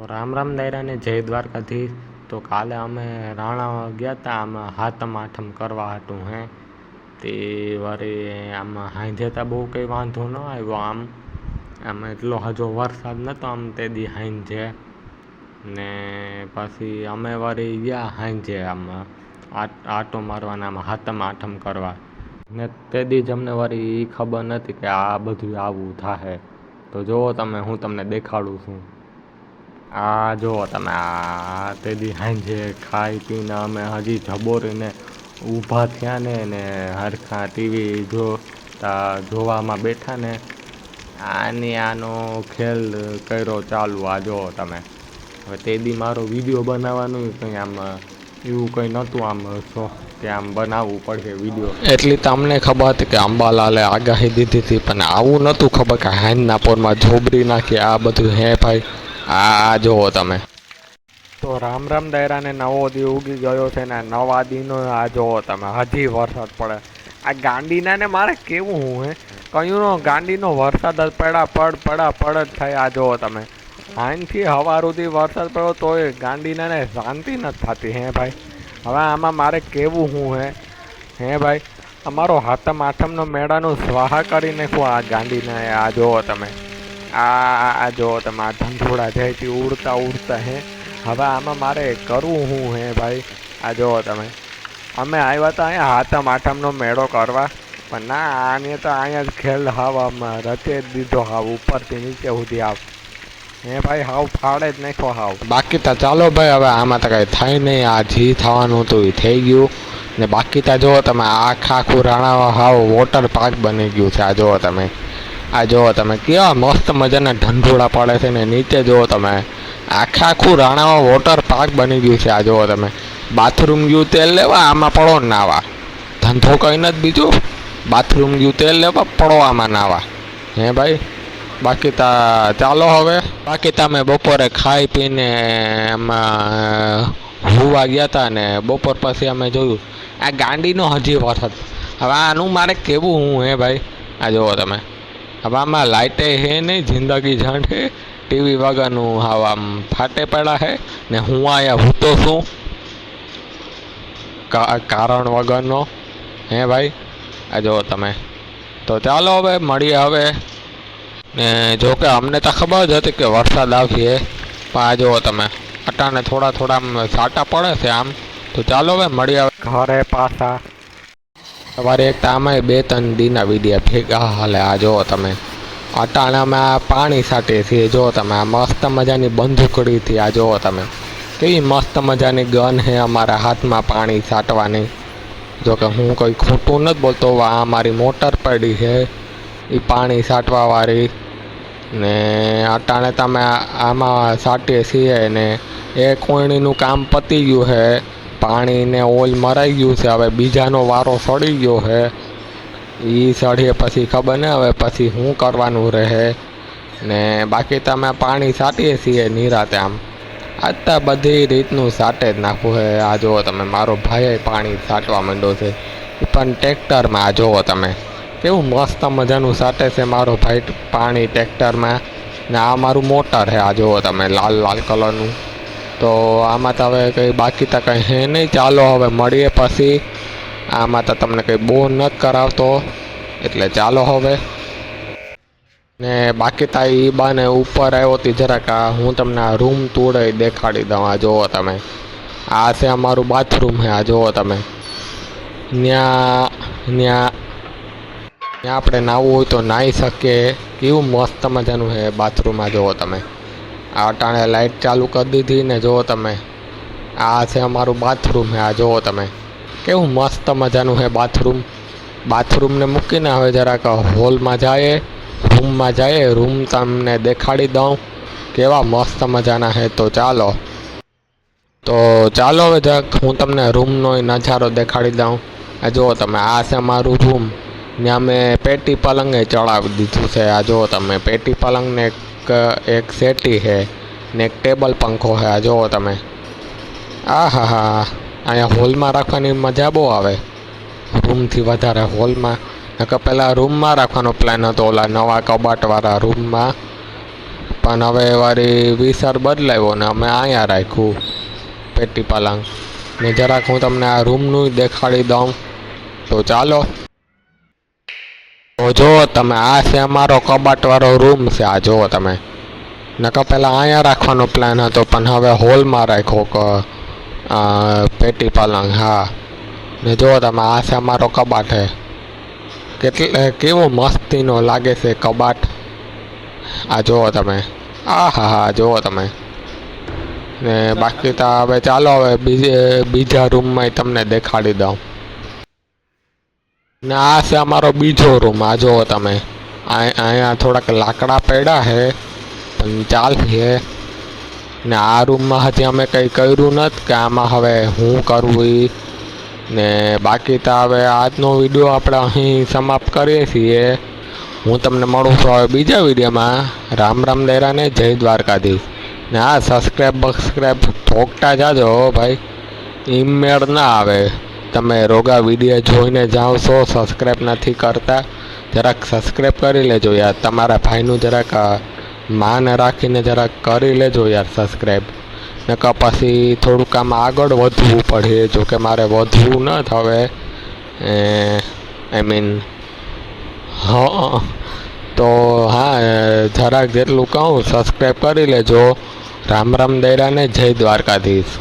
રામ રામ દાયરા ને જય દ્વારકાધીશ. તો કાલે અમે રાણા ગયા હતા આમાં હાતમ આઠમ કરવા હાટું હે તે વળી આમાં હાંધેતા બહુ કંઈ વાંધો ન આવ્યો. આમ એટલો હજો વરસાદ નહોતો આમ તે દી હાંજે ને પછી અમે વળી ગયા હાંજે આમાં આટો મારવાના આમાં હાતમ આઠમ કરવા ને તે દી જ અમને વળી એ ખબર નથી કે આ બધું આવું થાય. તો જુઓ તમે, હું તમને દેખાડું છું. આ જુઓ તમે, આ તે દી સાંજે ખાઈ પીને અમે હજી જબોરીને ઊભા થયા ને હરખા ટીવી જોવામાં બેઠા ને આનો ખેલ કર્યો ચાલુ. આ જુઓ તમે, હવે તે દી મારો વિડીયો બનાવવાનું કંઈ આમ એવું કંઈ નહોતું આમ કે આમ બનાવવું પડશે વિડીયો. એટલી તો અમને ખબર હતી કે અંબાલાલે આગાહી દીધી હતી, પણ આવું નહોતું ખબર કે હાંજના પોરમાં જોબરી નાખી આ બધું. હે ભાઈ, આ જુઓ તમે. તો રામ રામ દાયરાને નવો દી ઉગી ગયો છે ને નવા દીનો આ જુઓ તમે, હજી વરસાદ પડે. આ ગાંડીના ને મારે કેવું હું હે કયુંનો ગાંડીનો વરસાદ જ પડા પડ જ થાય. આ જુઓ તમે, આનથી હવાર સુધી વરસાદ પડ્યો તોય ગાંડીના ને શાંતિ નથી થતી. હે ભાઈ, હવે આમાં મારે કેવું હું હે ભાઈ, અમારો હાતમ આઠમનો મેળાનું સ્વાહા કરી નાખવું આ ગાંડીના. આ જુઓ તમે, આ જો તમે, આ ધંધોડા જાય ઉડતા હે. હવે આમાં મારે કરવું હું હે ભાઈ. આ જુઓ તમે, અમે આવ્યા હતા અહીંયા હાથમ આઠમનો મેળો કરવા, પણ ના, આને તો અહીંયા જ ખેલ હાવ આમાં રચે જ દીધો, હાવ ઉપરથી નીચે સુધી હાવ. હે ભાઈ, હાવ ફાડે જ નાખો હાવ. બાકી તો ચાલો ભાઈ, હવે આમાં તો કાંઈ થાય નહીં. આ જી થવાનું હતું એ થઈ ગયું ને. બાકી તો જુઓ તમે, આખું રાણા હાવ વોટર પાર્ક બની ગયું છે. આ જુઓ તમે, આ જુઓ તમે કેવા મસ્ત મજાના ઢંઢોળા પડે છે ને નીચે જુઓ તમે, આખું રાણામાં વોટર પાર્ક બની ગયું છે. આ જુઓ તમે, બાથરૂમ ગયું તેલ લેવા આમાં પડો નાવા, ધંધો કંઈ નથી બીજું. બાથરૂમ ગયું તેલ લેવા પડો આમાં નાવા. હે ભાઈ, બાકી તા ચાલો હવે. બાકી તમે બપોરે ખાઈ પીને એમાં હુવા ગયા હતા ને બપોર પછી અમે જોયું આ ગાંડીનો હજી વરસાદ. હવે આનું મારે કેવું હું હે ભાઈ. આ જુઓ તમે, હવે આમાં લાઇટે હે નહીં, જિંદગી ઝંડ હે, ટીવી વગરનું હાવ આમ ફાટે પડ્યા હે ને હું અહીંયા હૂતો છું કારણ વગરનો. હે ભાઈ, આ જુઓ તમે. તો ચાલો હવે મળીએ હવે. ને જો કે અમને તો ખબર જ હતી કે વરસાદ આવશે, પણ આ જુઓ તમે, અટાણે થોડા છાંટા પડે છે આમ. તો ચાલો હવે મળીએ હવે ઘરે પાછા. સવારે એક તો આમાં 2-3 દીના વિડીયા ભેગા હાલે. આ જુઓ તમે, અટાણે અમે આ પાણી છાંટીએ છીએ. જુઓ તમે, આ મસ્ત મજાની બંદૂકડીથી. આ જુઓ તમે, કેવી મસ્ત મજાની ગન છે અમારા હાથમાં પાણી છાંટવાની. જો કે હું કંઈ ખોટું નથી બોલતો. આ મારી મોટર પડી છે એ પાણી છાંટવાવાળી ને. અટાણે તમે આમાં છાંટીએ છીએ ને એ કોયણીનું કામ પતી ગયું છે. પાણીને ઓઇલ મરાઈ ગયું છે. હવે બીજાનો વારો સડી ગયો છે. એ સળીએ પછી ખબર ને હવે પછી શું કરવાનું રહે ને. બાકી તમે પાણી છાંટીએ છીએ નિરાતે આમ. આજ તો બધી રીતનું છાંટે જ નાખવું છે. આ જુઓ તમે, મારો ભાઈ પાણી છાંટવા માંડ્યો છે પણ ટ્રેક્ટરમાં. આ જુઓ તમે, કેવું મસ્ત મજાનું છાંટે છે મારો ભાઈ પાણી ટ્રેક્ટરમાં ને. આ મારું મોટર છે. આ જુઓ તમે, લાલ કલરનું. તો આમાં તો હવે કંઈ બાકી તો કંઈ હે નહીં. ચાલો હવે મળીએ પછી. આમાં તો તમને કંઈ બોર નથી કરાવતો એટલે ચાલો હવે. ને બાકી તો એ બાને ઉપર આવ્યો હતી જરાક. હું તમને આ રૂમ તોડે દેખાડી દઉં. આ જુઓ તમે, આ છે અમારું બાથરૂમ છે. આ જુઓ તમે, ત્યાં આપણે નાહવું હોય તો નાહી શકીએ. કેવું મસ્ત મજાનું છે બાથરૂમમાં. જુઓ તમે, આ અટાણે લાઇટ ચાલુ કરી દીધી ને. જુઓ તમે, આ છે અમારું બાથરૂમ છે. આ જુઓ તમે, કેવું મસ્ત મજાનું છે બાથરૂમ. બાથરૂમને મૂકીને હવે જરાક હોલમાં જાય, રૂમમાં જાય. રૂમ તમને દેખાડી દઉં કેવા મસ્ત મજાના છે. તો ચાલો હવે જરાક હું તમને રૂમનો નજારો દેખાડી દઉં. આ જુઓ તમે, આ છે અમારું રૂમ. ત્યાં મેં પેટી પલંગે ચડાવી દીધું છે. આ જુઓ તમે, પેટી પલંગને એક સેટી છે ને એક ટેબલ પંખો છે. આ જુઓ તમે, હા, અહીંયા હોલમાં રાખવાની મજા બહુ આવે રૂમથી વધારે હોલમાં. નકર પહેલાં રૂમમાં રાખવાનો પ્લાન હતો, ઓલા નવા કબાટવાળા રૂમમાં, પણ હવે વારી વિચાર બદલાવ્યો ને અમે અહીંયા રાખ્યું પેટી પલંગ ને જરાક હું તમને આ રૂમનું દેખાડી દઉં તો ચાલો. તો જુઓ તમે, આ છે અમારો કબાટવાળો રૂમ છે. આ જુઓ તમે, નકર પહેલાં અહીંયા રાખવાનો પ્લાન હતો પણ હવે હોલમાં રાખ્યો પેટી પલંગ. હા, ને જુઓ તમે, આ છે અમારો કબાટ. કેવો મસ્તીનો લાગે છે કબાટ. આ જુઓ તમે, હા જુઓ તમે. ને બાકી તો હવે ચાલો હવે બીજા રૂમમાં તમને દેખાડી દઉં. ને આ છે અમારો બીજો રૂમ. આ જુઓ તમે, અહીંયા થોડાક લાકડા પડ્યા છે પણ ચાલશે. ને આ રૂમમાં હજી અમે કંઈ કર્યું નથી કે આમાં હવે શું કરવું એ. ને બાકી તો હવે આજનો વિડીયો આપણે અહીં સમાપ્ત કરીએ છીએ. હું તમને મળું છું હવે બીજા વિડીયોમાં. રામ રામ દેરાને જય દ્વારકાધીશ. ને આ સબસ્ક્રાઈબ ઠોકતા જાજો ભાઈ, ઈમેળ ના આવે. તમે રોગા વિડીયો જોઈને જાઓ છો, સબસ્ક્રાઈબ નથી કરતા. જરાક સબસ્ક્રાઈબ કરી લેજો યાર. તમારા ભાઈનું જરાક માન રાખીને જરાક કરી લેજો યાર સબસ્ક્રાઈબ. નકર પછી થોડુંક આમ આગળ વધવું પડે. જોકે મારે વધવું ન હવે આઈ મીન હા, તો હા જરાક જેટલું કહું સબસ્ક્રાઈબ કરી લેજો. રામ રામ દૈરાને જય દ્વારકાધીશ.